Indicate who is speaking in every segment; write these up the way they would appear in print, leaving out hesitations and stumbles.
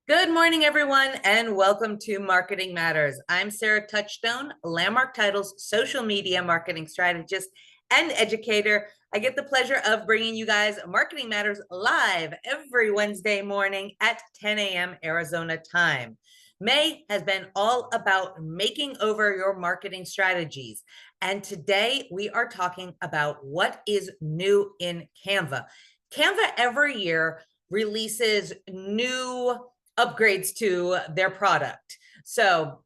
Speaker 1: Good morning, everyone, and welcome to Marketing Matters. I'm Sarah Touchstone, Landmark Titles social media marketing strategist and educator. I get the pleasure of bringing you guys Marketing Matters live every Wednesday morning at 10 a.m. Arizona time. May has been all about making over your marketing strategies. And today we are talking about what is new in Canva. Canva every year releases new upgrades to their product. So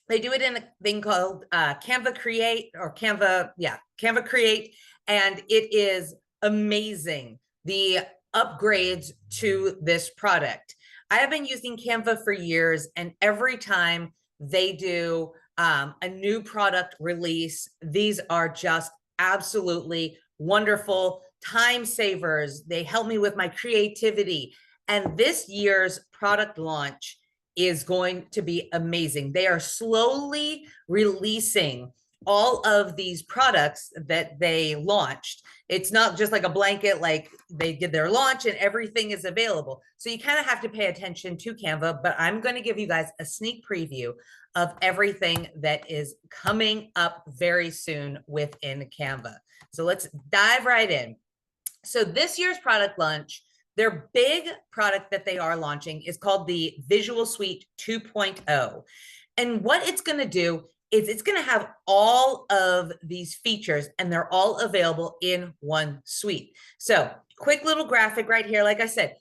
Speaker 1: they do it in a thing called Canva Create or Canva Create, and it is amazing, the upgrades to this product. I have been using Canva for years, and every time they do a new product release, these are just absolutely wonderful time savers. They help me with my creativity. And this year's product launch is going to be amazing. They are slowly releasing all of these products that they launched. It's not just like a blanket, like they did their launch and everything is available. So you kind of have to pay attention to Canva, but I'm going to give you guys a sneak preview of everything that is coming up very soon within Canva. So let's dive right in. So this year's product launch, their big product that they are launching is called the Visual Suite 2.0. And what it's going to do is it's going to have all of these features, and they're all available in one suite. So quick little graphic right here. Like I said,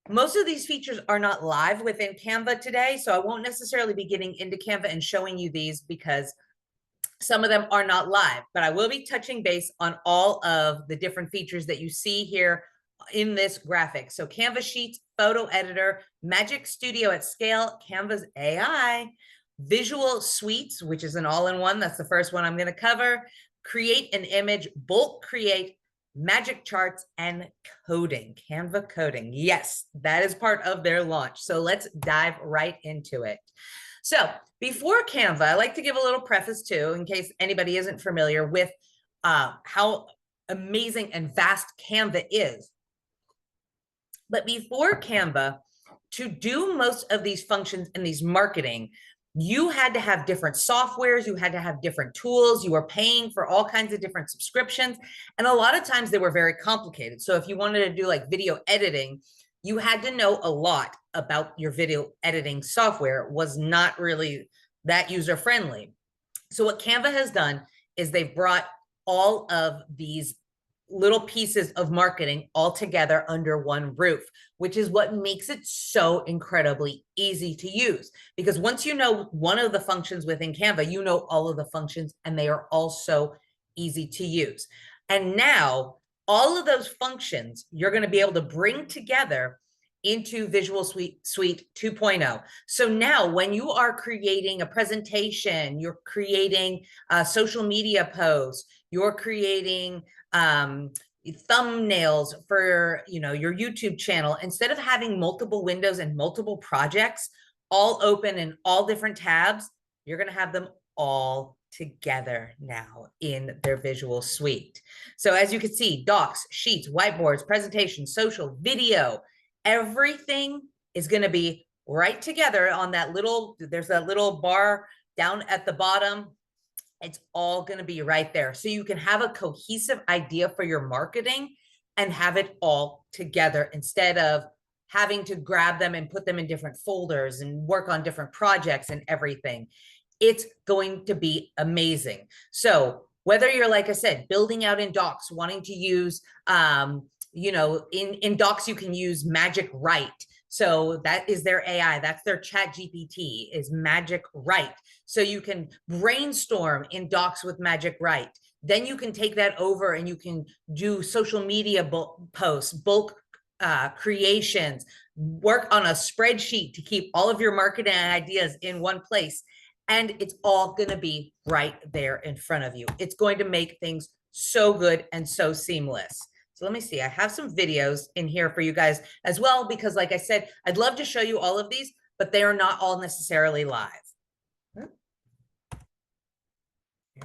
Speaker 1: most of these features are not live within Canva today, so I won't necessarily be getting into Canva and showing you these because some of them are not live, but I will be touching base on all of the different features that you see here in this graphic. So Canva Sheets, Photo Editor, Magic Studio at Scale, Canva's AI, Visual Suites, which is an all-in-one. That's the first one I'm going to cover. Create an Image, Bulk Create, Magic Charts, and Coding, Canva Coding. Yes, that is part of their launch. So let's dive right into it. So before Canva, I like to give a little preface too, in case anybody isn't familiar with how amazing and vast Canva is. But before Canva, to do most of these functions in these marketing, you had to have different softwares, you had to have different tools, you were paying for all kinds of different subscriptions, and a lot of times they were very complicated. So if you wanted to do like video editing, you had to know a lot about your video editing software. It was not really that user-friendly. So what Canva has done is they've brought all of these little pieces of marketing all together under one roof, which is what makes it so incredibly easy to use. Because once you know one of the functions within Canva, you know all of the functions, and they are also easy to use. And now all of those functions you're going to be able to bring together into Visual Suite 2.0. So now when you are creating a presentation, you're creating a social media posts, you're creating thumbnails for your YouTube channel, instead of having multiple windows and multiple projects all open in all different tabs, you're going to have them all together now in their Visual Suite. So as you can see, docs, sheets, whiteboards, presentations, social, video, everything is going to be right together on that little, there's that little bar down at the bottom. It's all going to be right there. So you can have a cohesive idea for your marketing and have it all together instead of having to grab them and put them in different folders and work on different projects and everything. It's going to be amazing. So whether you're, like I said, building out in docs, wanting to use, in docs, you can use Magic Write. So that is their AI. That's their Chat GPT is Magic Write. So you can brainstorm in docs with Magic Write. Then you can take that over and you can do social media posts, bulk creations, work on a spreadsheet to keep all of your marketing ideas in one place. And it's all going to be right there in front of you. It's going to make things so good and so seamless. So let me see, I have some videos in here for you guys as well, because like I said, I'd love to show you all of these, but they are not all necessarily live. Here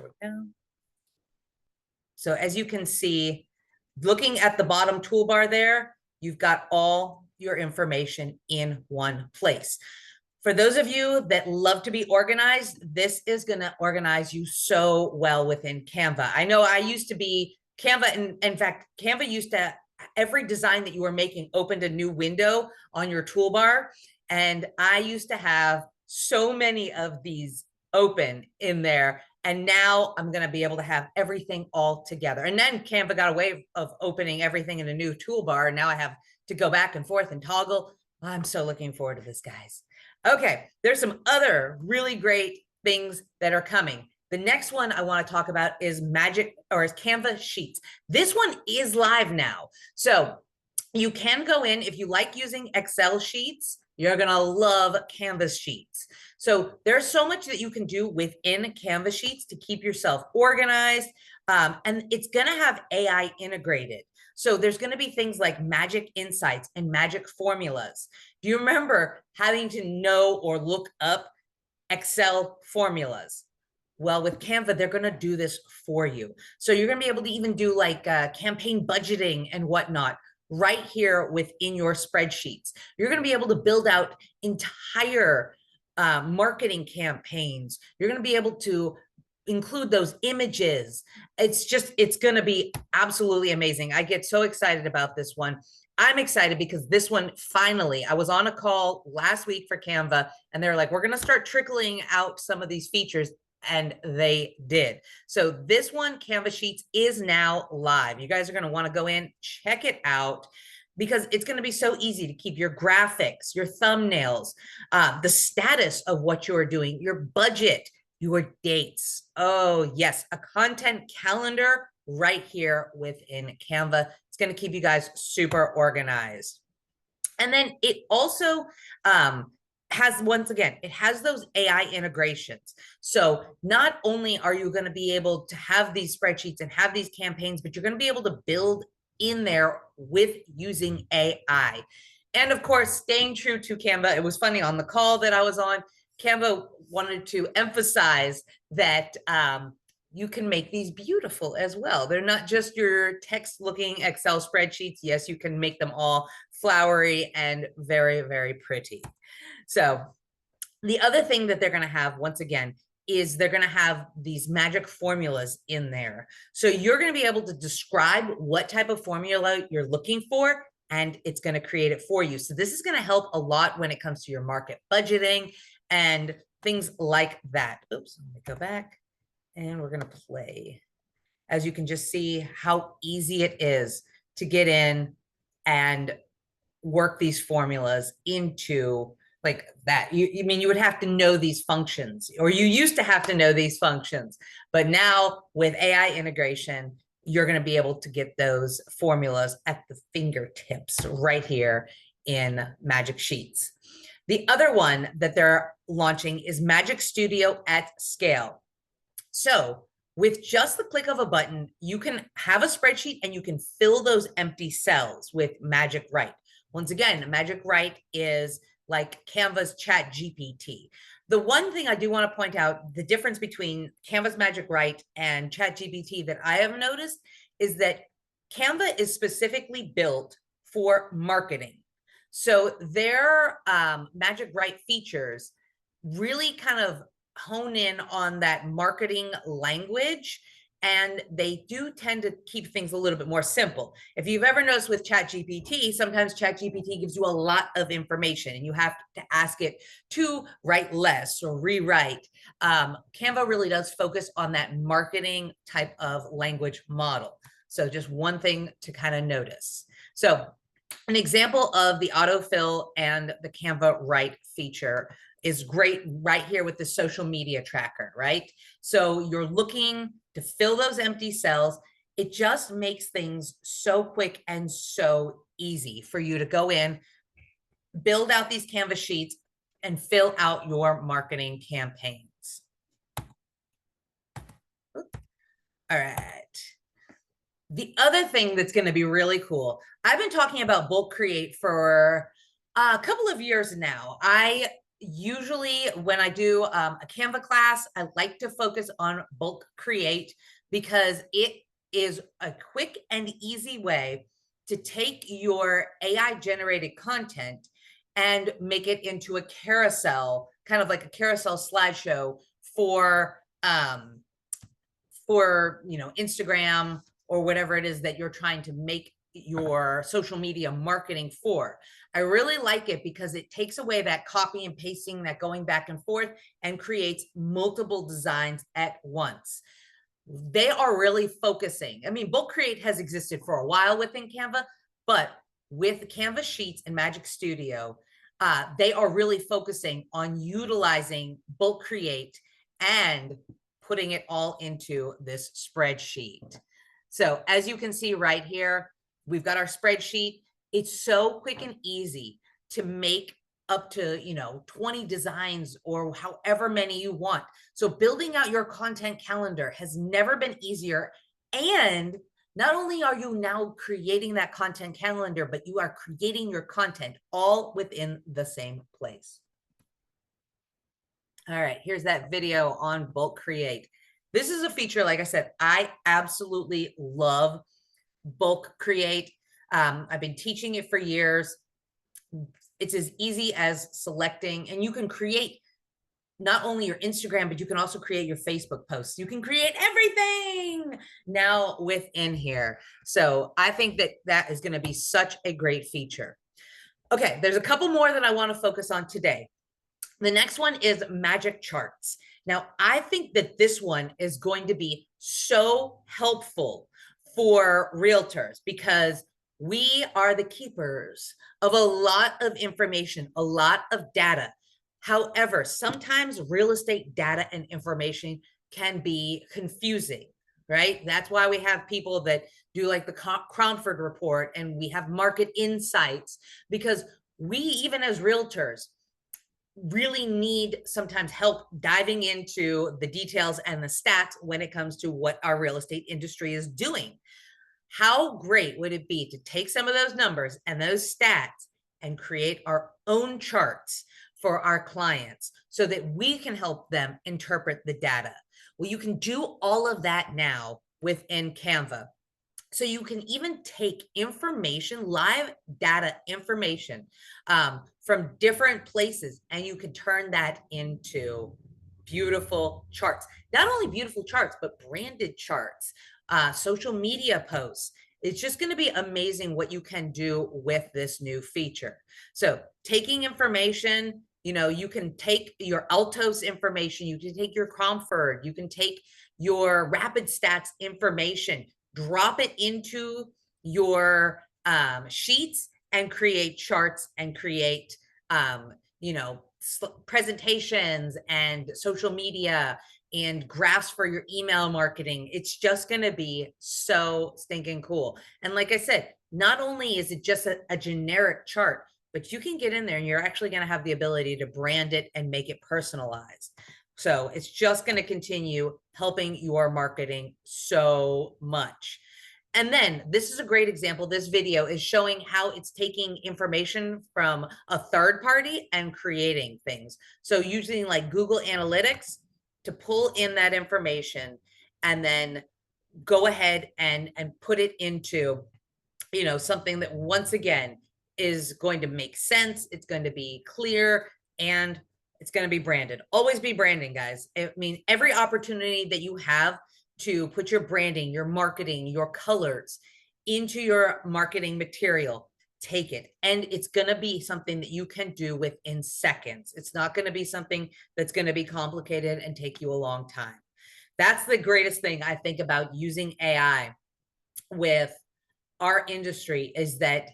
Speaker 1: we go. So as you can see, looking at the bottom toolbar there, you've got all your information in one place. For those of you that love to be organized, this is going to organize you so well within Canva. I know I used to be Canva, and in fact, Canva used to, every design that you were making opened a new window on your toolbar. And I used to have so many of these open in there. And now I'm going to be able to have everything all together. And then Canva got away of opening everything in a new toolbar. And now I have to go back and forth and toggle. I'm so looking forward to this, guys. Okay, there's some other really great things that are coming. The next one I want to talk about is Canva Sheets. This one is live now. So you can go in, if you like using Excel sheets, you're going to love Canva Sheets. So there's so much that you can do within Canva Sheets to keep yourself organized. And it's going to have AI integrated. So there's going to be things like magic insights and magic formulas. Do you remember having to know or look up Excel formulas? Well, with Canva, they're going to do this for you. So you're going to be able to even do like campaign budgeting and whatnot right here within your spreadsheets. You're going to be able to build out entire marketing campaigns. You're going to be able to include those images. It's going to be absolutely amazing. I get so excited about this one. I'm excited because this one, finally, I was on a call last week for Canva and they're like, we're going to start trickling out some of these features. And they did. So this one, Canva Sheets, is now live. You guys are going to want to go in, check it out, because it's going to be so easy to keep your graphics, your thumbnails, the status of what you're doing, your budget, your dates. Oh, yes, a content calendar right here within Canva. It's going to keep you guys super organized. And then it also has, once again, it has those AI integrations. So not only are you going to be able to have these spreadsheets and have these campaigns, but you're going to be able to build in there with using AI. And of course, staying true to Canva. It was funny on the call that I was on, Canva wanted to emphasize that you can make these beautiful as well. They're not just your text looking Excel spreadsheets. Yes, you can make them all flowery and very, very pretty. So the other thing that they're going to have, once again, is they're going to have these magic formulas in there. So you're going to be able to describe what type of formula you're looking for, and it's going to create it for you. So this is going to help a lot when it comes to your market budgeting and things like that. Oops, let me go back and we're going to play. As you can just see how easy it is to get in and work these formulas into like that. I mean, you would have to know these functions, or you used to have to know these functions, but now with AI integration, you're going to be able to get those formulas at the fingertips right here in Magic Sheets. The other one that they're launching is Magic Studio at Scale. So with just the click of a button, you can have a spreadsheet and you can fill those empty cells with Magic Write. Once again, Magic Write is like Canva's Chat GPT. The one thing I do want to point out, the difference between Canva's Magic Write and Chat GPT that I have noticed is that Canva is specifically built for marketing. So their Magic Write features really kind of hone in on that marketing language, and they do tend to keep things a little bit more simple. If you've ever noticed with ChatGPT, sometimes ChatGPT gives you a lot of information and you have to ask it to write less or rewrite. Canva really does focus on that marketing type of language model. So just one thing to kind of notice. So an example of the autofill and the Canva Write feature is great right here with the social media tracker, right? So you're looking to fill those empty cells. It just makes things so quick and so easy for you to go in, build out these Canvas sheets, and fill out your marketing campaigns. All right. The other thing that's going to be really cool, I've been talking about bulk create for a couple of years now. I usually, when I do a Canva class, I like to focus on bulk create because it is a quick and easy way to take your AI generated content and make it into a carousel, kind of like a carousel slideshow for Instagram or whatever it is that you're trying to make your social media marketing for. I really like it because it takes away that copy and pasting, that going back and forth, and creates multiple designs at once. They are really focusing. I mean, bulk create has existed for a while within Canva, but with Canva Sheets and Magic Studio, they are really focusing on utilizing bulk create and putting it all into this spreadsheet. So as you can see right here, we've got our spreadsheet. It's so quick and easy to make up to 20 designs or however many you want. So building out your content calendar has never been easier. And not only are you now creating that content calendar, but you are creating your content all within the same place. All right, here's that video on bulk create. This is a feature, like I said, I absolutely love bulk create. I've been teaching it for years. It's as easy as selecting, and you can create not only your Instagram, but you can also create your Facebook posts. You can create everything now within here. So I think that that is going to be such a great feature. Okay, there's a couple more that I want to focus on today. The next one is magic charts. Now, I think that this one is going to be so helpful for realtors because we are the keepers of a lot of information, a lot of data. However, sometimes real estate data and information can be confusing, right? That's why we have people that do like the Cromford report, and we have market insights, because we, even as realtors, really need sometimes help diving into the details and the stats when it comes to what our real estate industry is doing. How great would it be to take some of those numbers and those stats and create our own charts for our clients so that we can help them interpret the data? Well, you can do all of that now within Canva. So you can even take information, live data information from different places, and you can turn that into beautiful charts. Not only beautiful charts, but branded charts, social media posts. It's just going to be amazing what you can do with this new feature. So taking information, you can take your Altos information, you can take your Cromford, you can take your Rapid Stats information, drop it into your sheets and create charts and create, presentations and social media and graphs for your email marketing. It's just going to be so stinking cool. And like I said, not only is it just a generic chart, but you can get in there and you're actually going to have the ability to brand it and make it personalized. So it's just going to continue helping your marketing so much. And then this is a great example. This video is showing how it's taking information from a third party and creating things. So using like Google Analytics to pull in that information and then go ahead and put it into, something that once again is going to make sense. It's going to be clear, and it's going to be branded. Always be branding, guys. I mean, every opportunity that you have to put your branding, your marketing, your colors into your marketing material, take it. And it's going to be something that you can do within seconds. It's not going to be something that's going to be complicated and take you a long time. That's the greatest thing I think about using AI with our industry, is that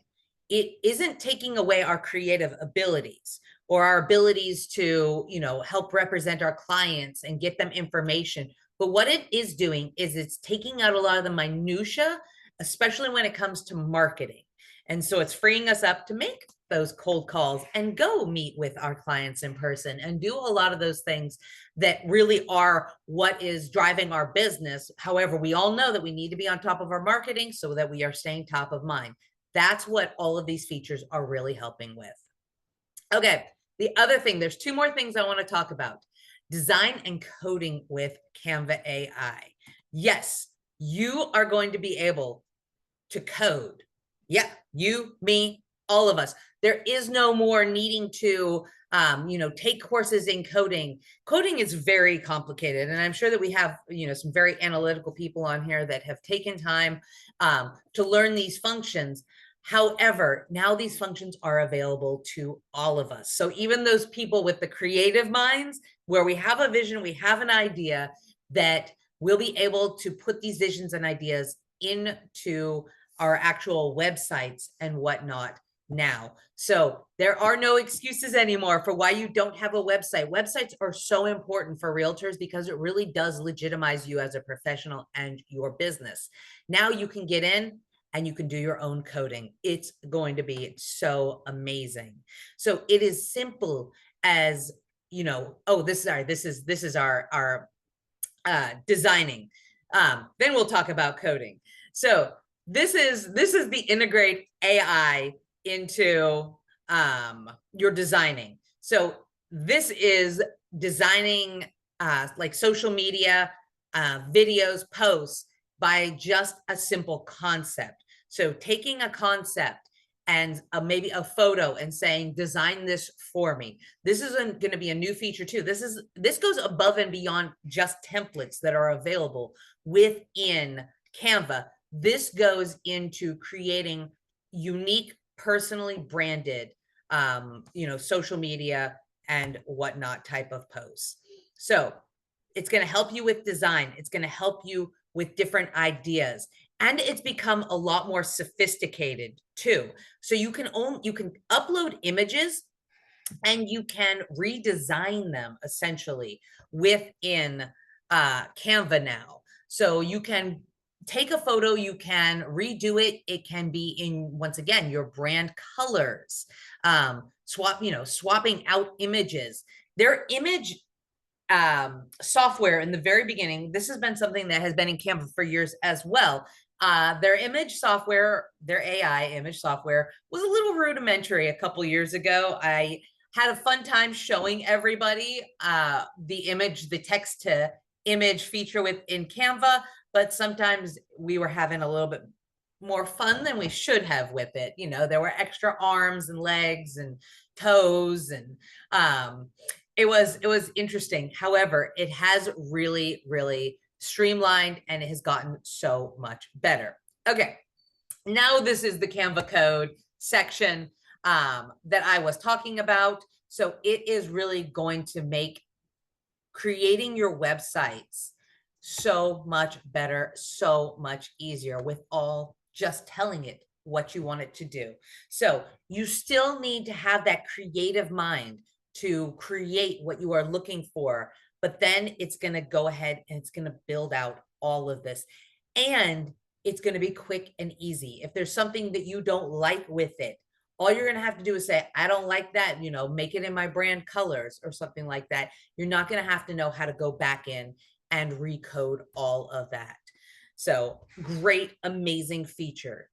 Speaker 1: it isn't taking away our creative abilities or our abilities to, help represent our clients and get them information. But what it is doing is it's taking out a lot of the minutia, especially when it comes to marketing. And so it's freeing us up to make those cold calls and go meet with our clients in person and do a lot of those things that really are what is driving our business. However, we all know that we need to be on top of our marketing so that we are staying top of mind. That's what all of these features are really helping with. Okay, the other thing, there's two more things I want to talk about. Design and coding with Canva AI. Yes, you are going to be able to code Yeah, you, me, all of us. There is no more needing to, take courses in coding. Coding is very complicated, and I'm sure that we have, some very analytical people on here that have taken time to learn these functions. However, now these functions are available to all of us. So even those people with the creative minds, where we have a vision, we have an idea, that we'll be able to put these visions and ideas into our actual websites and whatnot now. So there are no excuses anymore for why you don't have a website. Websites are so important for realtors because it really does legitimize you as a professional and your business. Now you can get in and you can do your own coding. It's going to be so amazing. So it is simple as, oh, this is our designing. Then we'll talk about coding. So this is the integrate AI into your designing. So this is designing like social media, videos, posts by just a simple concept. So taking a concept and maybe a photo and saying, design this for me. This isn't going to be a new feature too. This goes above and beyond just templates that are available within Canva. This goes into creating unique, personally branded, social media and whatnot type of posts. So it's going to help you with design. It's going to help you with different ideas. And it's become a lot more sophisticated too. So you can upload images and you can redesign them essentially within Canva now. So you can take a photo, you can redo it. It can be in, once again, your brand colors, swapping out images. Their image software in the very beginning, this has been something that has been in Canva for years as well. Their image software, their AI image software was a little rudimentary a couple years ago. I had a fun time showing everybody the text to image feature within Canva, but sometimes we were having a little bit more fun than we should have with it. There were extra arms and legs and toes, and it was interesting. However, it has really, really streamlined and it has gotten so much better. Okay, now this is the Canva code section that I was talking about. So it is really going to make creating your websites so much better, so much easier with all just telling it what you want it to do. So you still need to have that creative mind to create what you are looking for, but then it's going to go ahead and it's going to build out all of this. And it's going to be quick and easy. If there's something that you don't like with it, all you're going to have to do is say, I don't like that, make it in my brand colors or something like that. You're not going to have to know how to go back in and recode all of that. So great, amazing feature.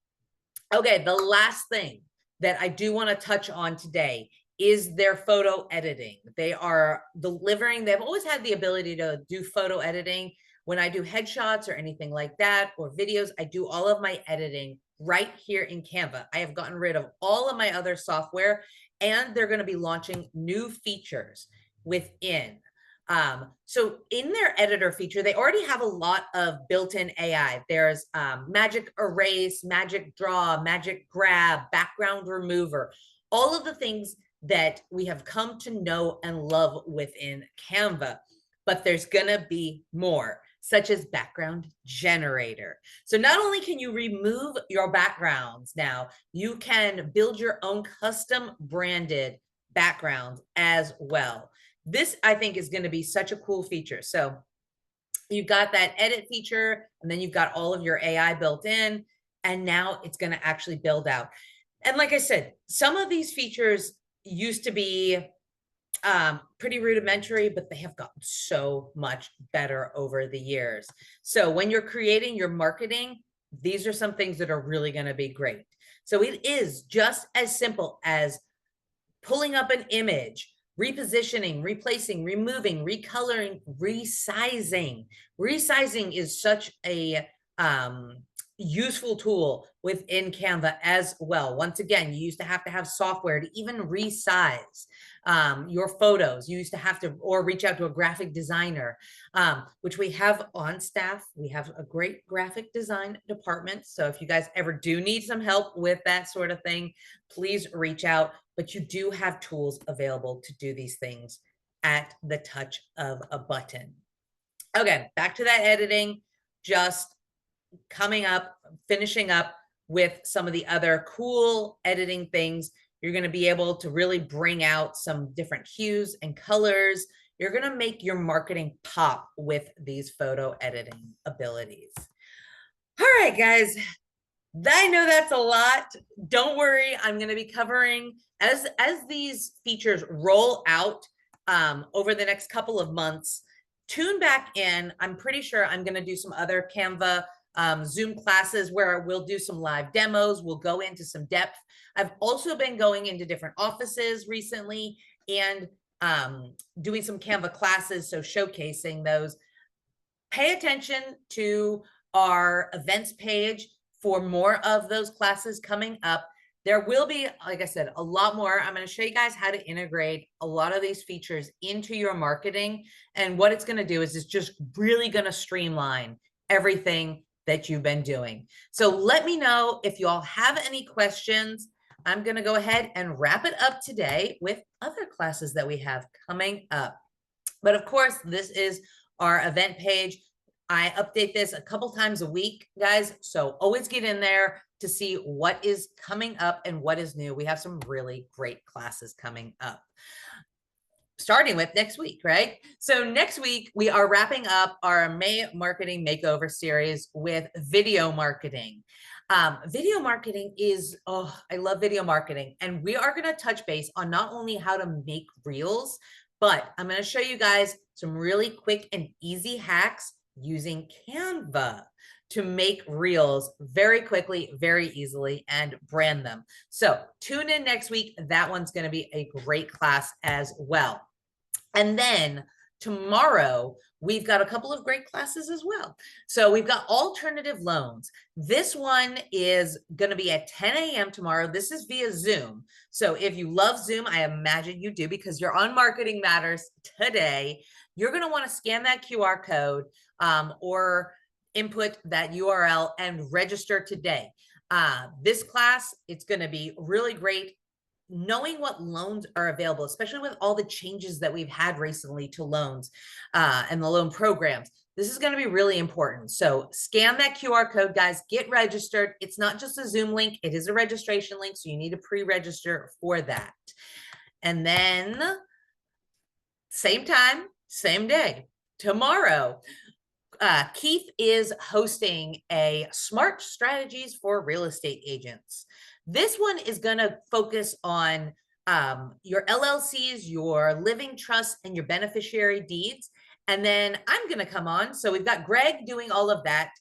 Speaker 1: Okay, the last thing that I do want to touch on today is their photo editing. They are delivering, they've always had the ability to do photo editing. When I do headshots or anything like that, or videos, I do all of my editing right here in Canva. I have gotten rid of all of my other software, and they're going to be launching new features within. So in their editor feature, they already have a lot of built-in AI. There's magic erase, magic draw, magic grab, background remover, all of the things that we have come to know and love within Canva. But there's gonna be more, such as background generator. So not only can you remove your backgrounds now, you can build your own custom branded backgrounds as well. This, I think, is going to be such a cool feature. So you've got that edit feature, and then you've got all of your AI built in, and now it's going to actually build out. And like I said, some of these features used to be pretty rudimentary, but they have gotten so much better over the years. So when you're creating your marketing, these are some things that are really going to be great. So it is just as simple as pulling up an image, repositioning, replacing, removing, recoloring, resizing. Resizing is such a useful tool within Canva as well. Once again, you used to have software to even resize your photos. You used to have to, or reach out to a graphic designer, which we have on staff. We have a great graphic design department. So if you guys ever do need some help with that sort of thing, please reach out. But you do have tools available to do these things at the touch of a button. Okay, back to that editing, just finishing up with some of the other cool editing things. You're going to be able to really bring out some different hues and colors. You're going to make your marketing pop with these photo editing abilities. All right, guys, I know that's a lot. Don't worry, I'm going to be covering as these features roll out over the next couple of months. Tune back in. I'm pretty sure I'm going to do some other Canva Zoom classes where we'll do some live demos. We'll go into some depth. I've also been going into different offices recently and doing some Canva classes, so showcasing those. Pay attention to our events page for more of those classes coming up. There will be, like I said, a lot more. I'm going to show you guys how to integrate a lot of these features into your marketing. And what it's going to do is it's just really going to streamline everything that you've been doing. So let me know if you all have any questions. I'm going to go ahead and wrap it up today with other classes that we have coming up. But of course, this is our event page. I update this a couple times a week, guys. So always get in there to see what is coming up and what is new. We have some really great classes coming up, starting with next week, right? So next week, we are wrapping up our May Marketing Makeover series with video marketing. Video marketing is, I love video marketing. And we are going to touch base on not only how to make reels, but I'm going to show you guys some really quick and easy hacks using Canva to make reels very quickly, very easily, and brand them. So tune in next week. That one's going to be a great class as well. And then tomorrow, we've got a couple of great classes as well. So we've got alternative loans. This one is going to be at 10 a.m. tomorrow. This is via Zoom. So if you love Zoom, I imagine you do because you're on Marketing Matters today. You're going to want to scan that QR code or input that URL and register today. This class, it's going to be really great knowing what loans are available, especially with all the changes that we've had recently to loans and the loan programs. This is going to be really important. So scan that QR code, guys, get registered. It's not just a Zoom link. It is a registration link. So you need to pre-register for that. And then same time, same day, tomorrow, Keith is hosting a Smart Strategies for Real Estate Agents. This one is going to focus on your LLCs, your living trust, and your beneficiary deeds. And then I'm going to come on. So we've got Greg doing all of that.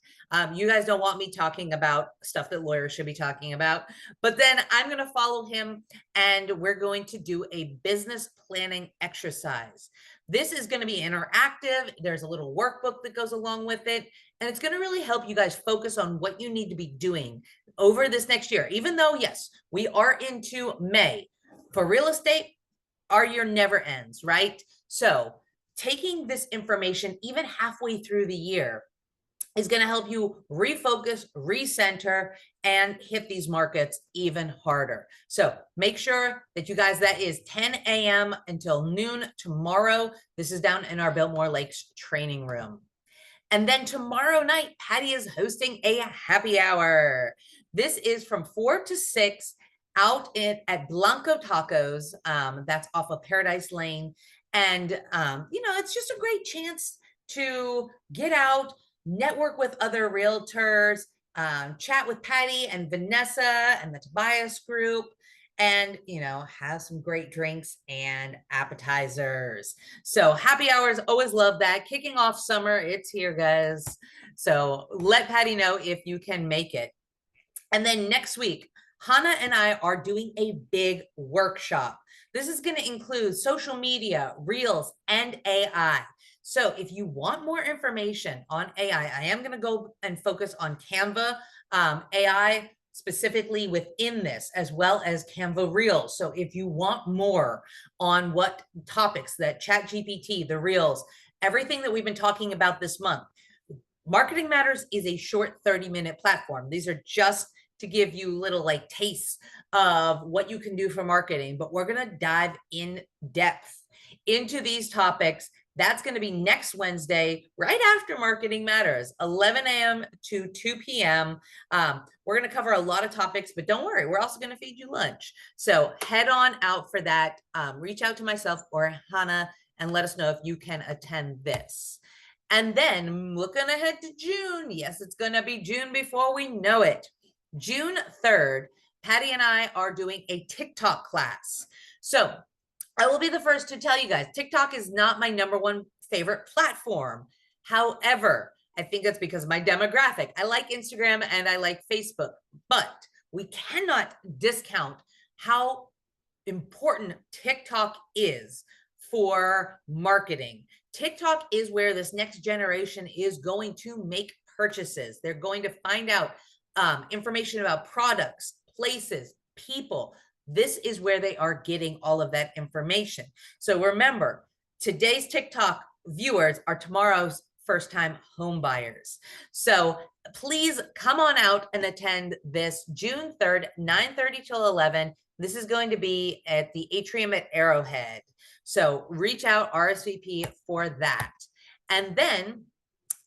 Speaker 1: You guys don't want me talking about stuff that lawyers should be talking about. But then I'm going to follow him and we're going to do a business planning exercise. This is going to be interactive. There's a little workbook that goes along with it. And it's going to really help you guys focus on what you need to be doing over this next year. Even though, yes, we are into May. For real estate, our year never ends, right? So taking this information even halfway through the year is going to help you refocus, recenter, and hit these markets even harder. So make sure that you guys, that is 10 a.m. until noon tomorrow. This is down in our Biltmore Lakes training room. And then tomorrow night, Patty is hosting a happy hour. This is from 4 to 6 out at Blanco Tacos. That's off of Paradise Lane. And, it's just a great chance to get out, network with other realtors, chat with Patty and Vanessa and the Tobias group, and, have some great drinks and appetizers. So happy hours, always love that. Kicking off summer, it's here, guys. So let Patty know if you can make it. And then next week, Hannah and I are doing a big workshop. This is going to include social media, Reels, and AI. So if you want more information on AI, I am going to go and focus on Canva AI specifically within this, as well as Canva Reels. So if you want more on what topics that ChatGPT, the Reels, everything that we've been talking about this month, Marketing Matters is a short 30-minute platform. These are just to give you little like tastes of what you can do for marketing, but we're going to dive in depth into these topics. That's going to be next Wednesday, right after Marketing Matters, 11 a.m. to 2 p.m. We're going to cover a lot of topics, but don't worry, we're also going to feed you lunch. So head on out for that. Reach out to myself or Hannah and let us know if you can attend this. And then looking ahead to June, yes, it's going to be June before we know it. June 3rd, Patty and I are doing a TikTok class. So I will be the first to tell you guys, TikTok is not my number one favorite platform. However, I think that's because of my demographic. I like Instagram and I like Facebook, but we cannot discount how important TikTok is for marketing. TikTok is where this next generation is going to make purchases. They're going to find out information about products, places, people. This is where they are getting all of that information. So remember, today's TikTok viewers are tomorrow's first-time home buyers. So please come on out and attend this June 3rd, 9:30 till 11. This is going to be at the Atrium at Arrowhead. So reach out, RSVP for that. And then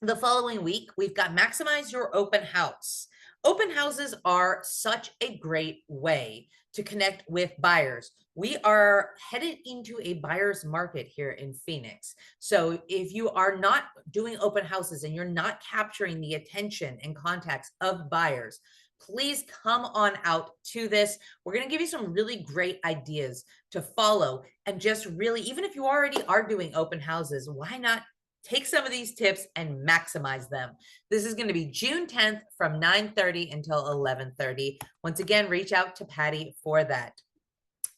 Speaker 1: the following week, we've got Maximize Your Open House. Open houses are such a great way to connect with buyers. We are headed into a buyer's market here in Phoenix. So if you are not doing open houses and you're not capturing the attention and contacts of buyers, please come on out to this. We're going to give you some really great ideas to follow and just really, even if you already are doing open houses, why not take some of these tips and maximize them? This is going to be June 10th from 9:30 until 11:30. Once again, reach out to Patty for that.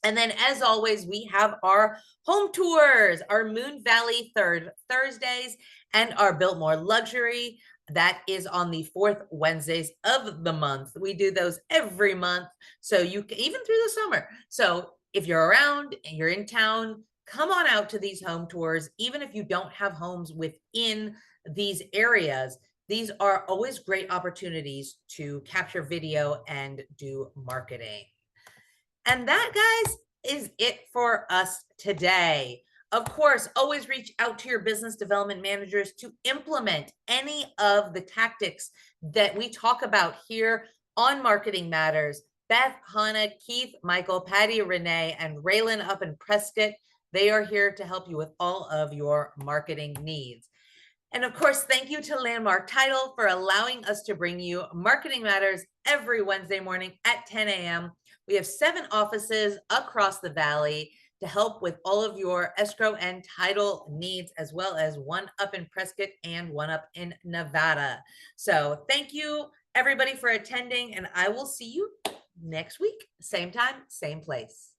Speaker 1: And then as always, we have our home tours, our Moon Valley Thursdays and our Built More Luxury. That is on the 4th Wednesdays of the month. We do those every month. So you can, even through the summer. So if you're around and you're in town, come on out to these home tours. Even if you don't have homes within these areas, these are always great opportunities to capture video and do marketing. And that, guys, is it for us today. Of course, always reach out to your business development managers to implement any of the tactics that we talk about here on Marketing Matters. Beth, Hannah, Keith, Michael, Patty, Renee, and Raylan up in Prescott. They are here to help you with all of your marketing needs. And of course, thank you to Landmark Title for allowing us to bring you Marketing Matters every Wednesday morning at 10 a.m. We have 7 offices across the valley to help with all of your escrow and title needs, as well as one up in Prescott and one up in Nevada. So thank you, everybody, for attending, and I will see you next week. Same time, same place.